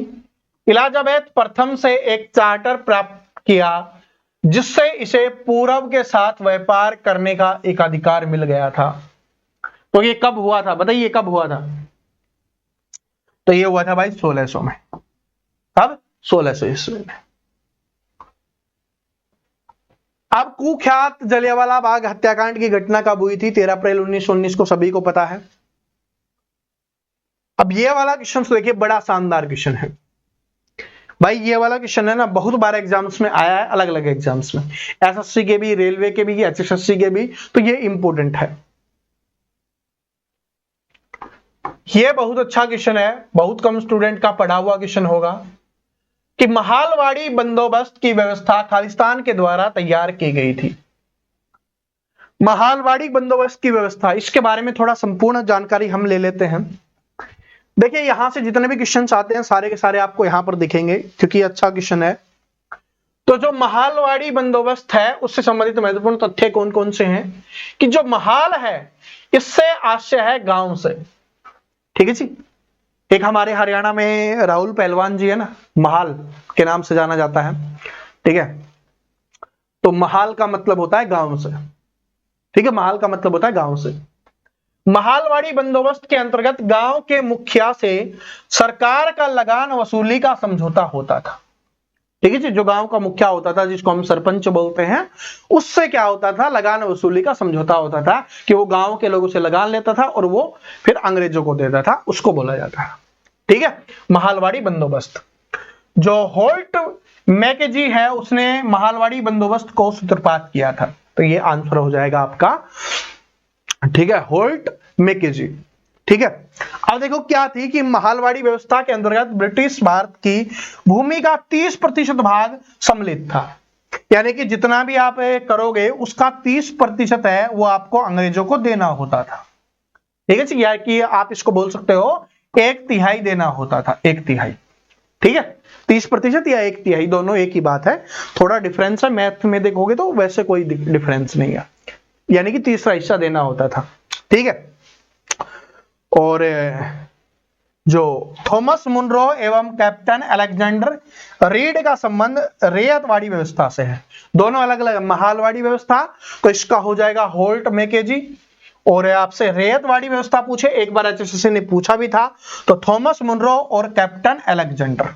इलिजाबेथ प्रथम से एक चार्टर प्राप्त किया, जिससे इसे पूरब के साथ व्यापार करने का एक अधिकार मिल गया था। तो ये कब हुआ था, बताइए कब हुआ था? तो ये हुआ था भाई 1600 में। कब? 1600 ईस्वी में। अब कुख्यात जलियांवाला बाग हत्याकांड की घटना कब हुई थी? 13 अप्रैल 1919 को, सभी को पता है। अब ये वाला क्वेश्चन देखिए, बड़ा शानदार क्वेश्चन है भाई। ये वाला क्वेश्चन है ना, बहुत बार एग्जाम्स में आया है, अलग अलग एग्जाम्स में, एसएससी के भी, रेलवे के भी, एचएसएससी के भी, तो ये इंपॉर्टेंट है। ये बहुत अच्छा क्वेश्चन है, बहुत कम स्टूडेंट का पढ़ा हुआ क्वेश्चन होगा कि महालवाड़ी बंदोबस्त की व्यवस्था खालिस्तान के द्वारा तैयार की गई थी। महालवाड़ी बंदोबस्त की व्यवस्था, इसके बारे में थोड़ा संपूर्ण जानकारी हम ले लेते हैं। देखिए यहां से जितने भी क्वेश्चंस आते हैं सारे के सारे आपको यहां पर दिखेंगे, क्योंकि अच्छा क्वेश्चन है। तो जो महालवाड़ी बंदोबस्त है उससे संबंधित महत्वपूर्ण तथ्य कौन कौन से हैं कि जो महाल है इससे आशय है गांव से। ठीक है जी। एक हमारे हरियाणा में राहुल पहलवान जी है ना, महाल के नाम से जाना जाता है। ठीक है, तो महाल का मतलब होता है गांव से। ठीक है, महाल का मतलब होता है गांव से। महालवाड़ी बंदोबस्त के अंतर्गत गांव के मुखिया से सरकार का लगान वसूली का समझौता होता था। ठीक है जी, जो गांव का मुखिया होता था, जिसको हम सरपंच बोलते हैं, उससे क्या होता था, लगान वसूली का समझौता होता था कि वो गांव के लोगों से लगान लेता था और वो फिर अंग्रेजों को देता था, उसको बोला जाता है। ठीक है, महालवाड़ी बंदोबस्त। जो होल्ट मैकेजी है उसने महालवाड़ी बंदोबस्त को सूत्रपात किया था, तो ये आंसर हो जाएगा आपका। ठीक है, होल्ट मैकेजी। ठीक है, अब देखो क्या थी कि महालवाड़ी व्यवस्था के अंतर्गत ब्रिटिश भारत की भूमि का 30% भाग सम्मिलित था, यानी कि जितना भी आप करोगे उसका 30% है वो आपको अंग्रेजों को देना होता था। ठीक है जी, या कि आप इसको बोल सकते हो 1/3 देना होता था, 1/3। ठीक है, 30% या 1/3 दोनों एक ही बात है, थोड़ा डिफरेंस है। मैथ में देखोगे तो वैसे कोई डिफरेंस नहीं है, यानी कि 3रा हिस्सा देना होता था। ठीक है, और जो थॉमस मुनरो एवं कैप्टन अलेक्जेंडर रीड का संबंध रैयतवाड़ी व्यवस्था से है। दोनों अलग अलग, महालवाड़ी व्यवस्था तो इसका हो जाएगा होल्ट मैकेजी, और आपसे रैयतवाड़ी व्यवस्था पूछे, एक बार एचएससी ने पूछा भी था, तो थॉमस मुनरो और कैप्टन अलेक्जेंडर।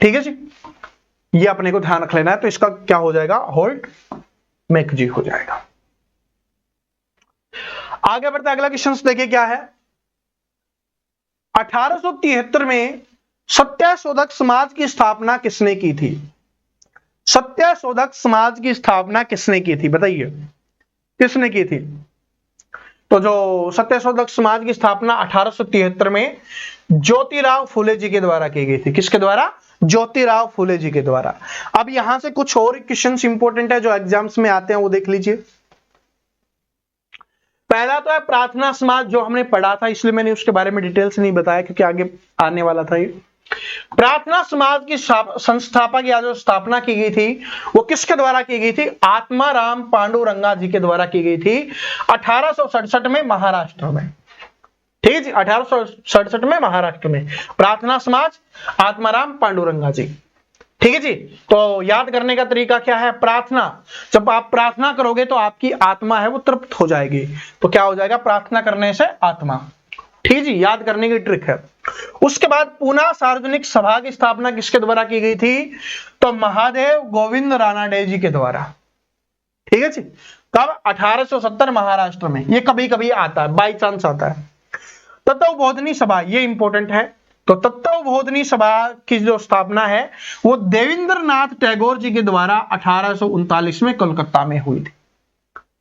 ठीक है जी, ये अपने को ध्यान रख लेना है, तो इसका क्या हो जाएगा, होल्ट मैकेजी हो जाएगा। आगे बढ़ते अगला क्वेश्चन देखिए क्या है। 1873 में सत्यशोधक समाज की स्थापना किसने की थी? सत्यशोधक समाज की स्थापना किसने की थी, बताइए किसने की थी? तो जो सत्यशोधक समाज की स्थापना 1873 में ज्योतिराव फुले जी के द्वारा की गई थी। किसके द्वारा? ज्योतिराव फुले जी के द्वारा। अब यहां से कुछ और क्वेश्चंस इंपॉर्टेंट है जो एग्जाम्स में आते हैं, वो देख लीजिए। पहला तो है प्रार्थना समाज, जो हमने पढ़ा था, इसलिए मैंने उसके बारे में डिटेल से नहीं बताया क्योंकि आगे आने वाला था ये। प्रार्थना समाज की संस्थापक या जो स्थापना की गई थी वो किसके द्वारा की गई थी? आत्माराम पांडुरंगा जी के द्वारा की गई थी 1867 में महाराष्ट्र में। ठीक है जी, 1867 में महाराष्ट्र में प्रार्थना समाज, आत्माराम पांडुरंगा जी। ठीक है जी, तो याद करने का तरीका क्या है? प्रार्थना, जब आप प्रार्थना करोगे तो आपकी आत्मा है वो तृप्त हो जाएगी, तो क्या हो जाएगा? प्रार्थना करने से आत्मा। ठीक है जी, याद करने की ट्रिक है। उसके बाद पूना सार्वजनिक सभा की स्थापना किसके द्वारा की गई थी? तो महादेव गोविंद रानाडे जी के द्वारा। ठीक है जी, कब? 1870 महाराष्ट्र में। ये कभी कभी आता है, बाई चांस आता है। तत्वबोधिनी सभा, ये इंपॉर्टेंट है। तो तत्वबोधिनी सभा की जो स्थापना है वो देवेंद्रनाथ टैगोर जी के द्वारा 1839 में कोलकाता में हुई थी।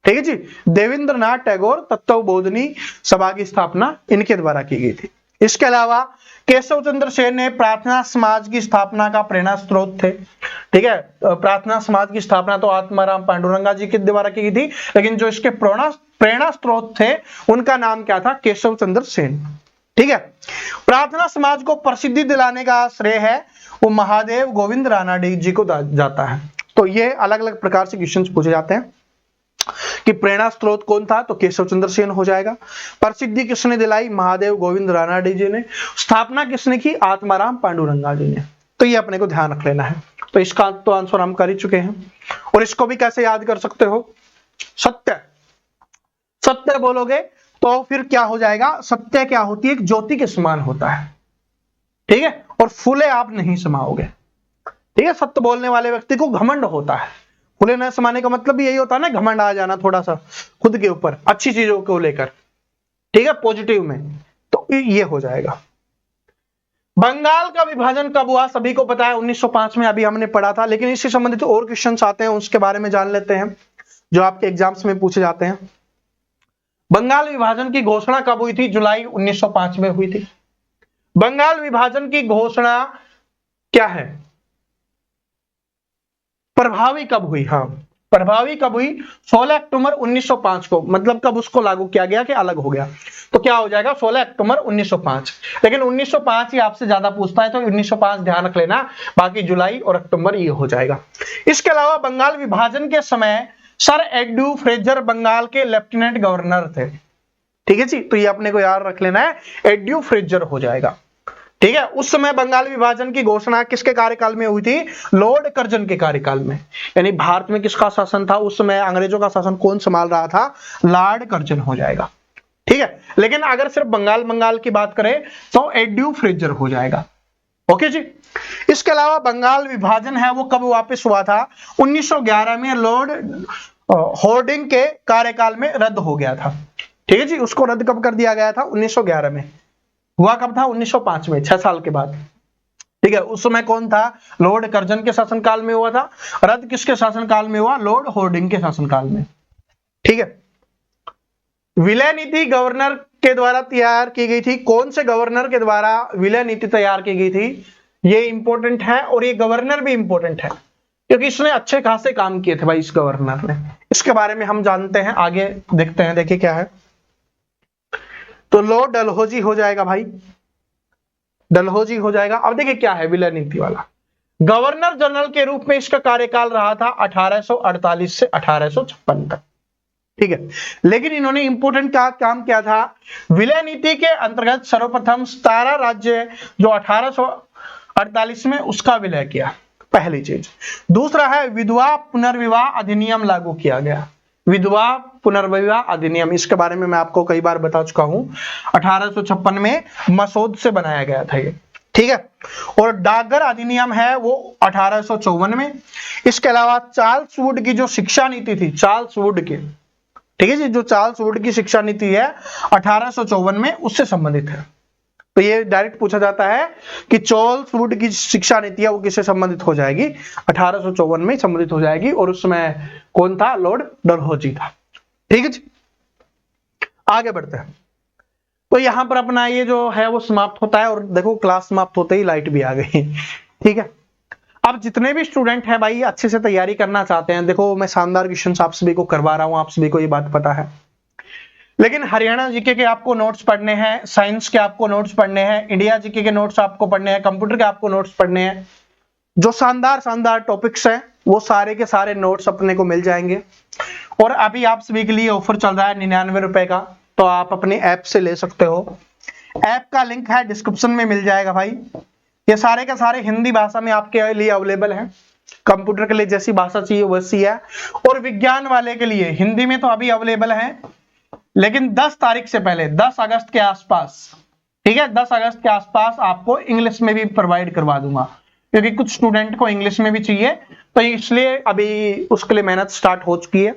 ठीक है जी, देवेंद्रनाथ टैगोर तत्वबोधिनी सभा की स्थापना इनके द्वारा की गई थी। इसके अलावा केशव चंद्र सेन ने प्रार्थना समाज की स्थापना का प्रेरणा स्रोत थे। ठीक है, प्रार्थना समाज की स्थापना तो आत्माराम पांडुरंगा जी के द्वारा की गई थी, लेकिन जो इसके प्रेरणा स्रोत थे उनका नाम क्या था? केशव चंद्र सेन। ठीक है, प्रार्थना समाज को प्रसिद्धि दिलाने का श्रेय है वो महादेव गोविंद रानाडे जी को जाता है। तो ये अलग अलग प्रकार से क्वेश्चंस पूछे जाते हैं कि प्रेरणा स्रोत कौन था, तो केशव चंद्र सेन हो जाएगा। प्रसिद्धि किसने दिलाई? महादेव गोविंद रानाडे जी ने। स्थापना किसने की? आत्माराम पांडुरंगा जी ने। तो ये अपने को ध्यान रख लेना है। तो इसका तो आंसर हम कर ही चुके हैं। और इसको भी कैसे याद कर सकते हो? सत्य, सत्य बोलोगे तो फिर क्या हो जाएगा? सत्य क्या होती है? एक ज्योति के समान होता है। ठीक है, और फूले आप नहीं समाओगे। ठीक है, सत्य बोलने वाले व्यक्ति को घमंड होता है, खुले न समाने का मतलब भी यही होता है ना, घमंड आ जाना थोड़ा सा खुद के ऊपर अच्छी चीजों को लेकर, ठीक है, पॉजिटिव में, तो ये हो जाएगा। बंगाल का विभाजन कब हुआ, सभी को पता है 1905 में, अभी हमने पढ़ा था, लेकिन इससे संबंधित और क्वेश्चंस आते हैं, उसके बारे में जान लेते हैं जो आपके एग्जाम्स में पूछे जाते हैं। बंगाल विभाजन की घोषणा कब हुई थी, जुलाई 1905 में हुई थी। बंगाल विभाजन की घोषणा क्या है, प्रभावी कब हुई, हाँ प्रभावी कब हुई, 16 अक्टूबर 1905 को, मतलब कब उसको लागू किया गया कि अलग हो गया, तो क्या हो जाएगा 16 अक्टूबर 1905। लेकिन 1905 ही आपसे ज्यादा पूछता है, तो 1905 ध्यान रख लेना, बाकी जुलाई और अक्टूबर ये हो जाएगा। इसके अलावा बंगाल विभाजन के समय सर एड्यू फ्रेजर बंगाल के लेफ्टिनेंट गवर्नर थे, ठीक है जी, तो ये अपने को याद रख लेना है, एड्यू फ्रेजर हो जाएगा, ठीक है। उस समय बंगाल विभाजन की घोषणा किसके कार्यकाल में हुई थी, लॉर्ड कर्जन के कार्यकाल में, यानी भारत में किसका शासन था उस समय, अंग्रेजों का शासन कौन संभाल रहा था, लॉर्ड कर्जन हो जाएगा, ठीक है। लेकिन अगर सिर्फ बंगाल की बात करें तो एड्यू फ्रेजर हो जाएगा, ओके जी। इसके अलावा बंगाल विभाजन है वो कब वापस हुआ था, 1911 में लॉर्ड हॉर्डिंग के कार्यकाल में रद्द हो गया था, ठीक है जी। उसको रद्द कब कर दिया गया था, 1911 में, हुआ कब था, 1905 में, 6 साल के बाद, ठीक है। उस समय कौन था, लॉर्ड कर्जन के शासनकाल में हुआ था, रद्द किसके शासनकाल में हुआ, लॉर्ड हॉर्डिंग के शासनकाल में, ठीक है। विलय नीति गवर्नर के द्वारा तैयार की गई थी, कौन से गवर्नर के द्वारा विलय नीति तैयार की गई थी, ये इंपॉर्टेंट है, और ये गवर्नर भी इंपॉर्टेंट है क्योंकि इसने अच्छे खासे काम किए थे भाई इस गवर्नर ने, इसके बारे में हम जानते हैं, आगे देखते हैं, देखिए क्या है। तो लॉर्ड डलहौजी हो जाएगा भाई, डलहौजी हो जाएगा। अब देखिए क्या है विलय नीति वाला, गवर्नर जनरल के रूप में इसका कार्यकाल रहा था 1848 से 1856 तक, ठीक है। लेकिन इन्होंने इंपोर्टेंट क्या काम किया था, विलय नीति के अंतर्गत सर्वप्रथम 17 राज्य जो 1848 में उसका विलय किया, पहली चीज। दूसरा है विधवा पुनर्विवाह अधिनियम लागू किया गया, विधवा पुनर्विवाह अधिनियम, इसके बारे में मैं आपको कई बार बता चुका हूं, 1856 में मसौद से बनाया गया था ये, ठीक है। और डाकघर अधिनियम है वो 1854 में। इसके अलावा चार्ल्स वुड की जो शिक्षा नीति थी, चार्ल्स वुड की, ठीक है जी, जो चार्ल्स वुड की शिक्षा नीति है 1854 में, उससे संबंधित है। तो ये डायरेक्ट पूछा जाता है कि चार्ल्स वुड की शिक्षा नीति है वो किससे संबंधित हो जाएगी, 1854 में संबंधित हो जाएगी, और उस समय कौन था, लॉर्ड डलहौजी था, ठीक है जी। आगे बढ़ते हैं, तो यहां पर अपना ये जो है वो समाप्त होता है, और देखो क्लास समाप्त होते ही लाइट भी आ गई, ठीक है। अब जितने भी स्टूडेंट हैं भाई अच्छे से तैयारी करना चाहते हैं, देखो मैं शानदार क्वेश्चंस आप सभी को करवा रहा हूं, आप सभी को ये बात पता है, लेकिन हरियाणा जीके के आपको नोट्स पढ़ने हैं, साइंस के आपको नोट्स पढ़ने हैं, इंडिया जीके के नोट्स आपको पढ़ने हैं, कंप्यूटर के आपको नोट्स पढ़ने हैं, जो शानदार टॉपिक्स हैं वो सारे के सारे नोट्स अपने को मिल जाएंगे। और अभी आप सभी के लिए ऑफर चल रहा है 99 रुपए का, तो आप अपने ऐप से ले सकते हो, ऐप का लिंक है डिस्क्रिप्शन में मिल जाएगा भाई। ये सारे के सारे हिंदी भाषा में आपके लिए अवेलेबल है, कंप्यूटर के लिए जैसी भाषा चाहिए वैसी है, और विज्ञान वाले के लिए हिंदी में तो अभी अवेलेबल है, लेकिन 10 तारीख से पहले 10 अगस्त के आसपास, ठीक है, 10 अगस्त के आसपास आपको इंग्लिश में भी प्रोवाइड करवा दूंगा, क्योंकि कुछ स्टूडेंट को इंग्लिश में भी चाहिए, तो इसलिए अभी उसके लिए मेहनत स्टार्ट हो चुकी है,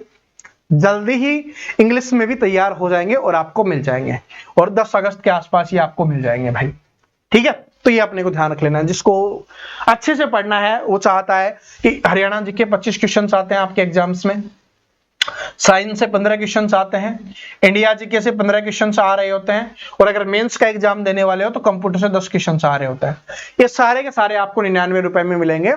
जल्दी ही इंग्लिश में भी तैयार हो जाएंगे और आपको मिल जाएंगे, और 10 अगस्त के आसपास ही आपको मिल जाएंगे भाई, ठीक है। तो ये अपने को ध्यान रख लेना है, जिसको अच्छे से पढ़ना है वो चाहता है कि हरियाणा जीके 25 क्वेश्चन आते हैं आपके एग्जाम्स में, साइंस से 15 क्वेश्चन आते हैं, इंडिया जीके से 15 क्वेश्चन आ रहे होते हैं, और अगर मेंस का एग्जाम देने वाले हो तो कंप्यूटर से 10 क्वेश्चन आ रहे होते हैं। ये सारे के सारे आपको 99 रुपए में मिलेंगे,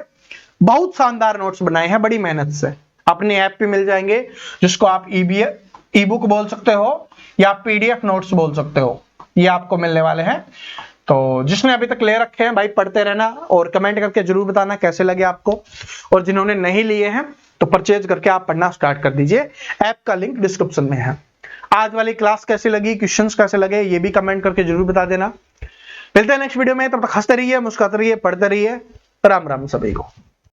बहुत शानदार नोट्स बनाए हैं बड़ी मेहनत से, अपने ऐप पे मिल जाएंगे, जिसको आप ई बुक बोल सकते हो या PDF नोट्स बोल सकते हो, ये आपको मिलने वाले हैं। तो जिसने अभी तक ले रखे हैं भाई पढ़ते रहना, और कमेंट करके जरूर बताना कैसे लगे आपको, और जिन्होंने नहीं लिए हैं तो परचेज करके आप पढ़ना स्टार्ट कर दीजिए, ऐप का लिंक डिस्क्रिप्शन में है। आज वाली क्लास कैसी लगी, क्वेश्चंस कैसे लगे, ये भी कमेंट करके जरूर बता देना। मिलते हैं नेक्स्ट वीडियो में, तब तक हंसते रहिए, मुस्कुराते रहिए, पढ़ते रहिए। राम राम सभी को।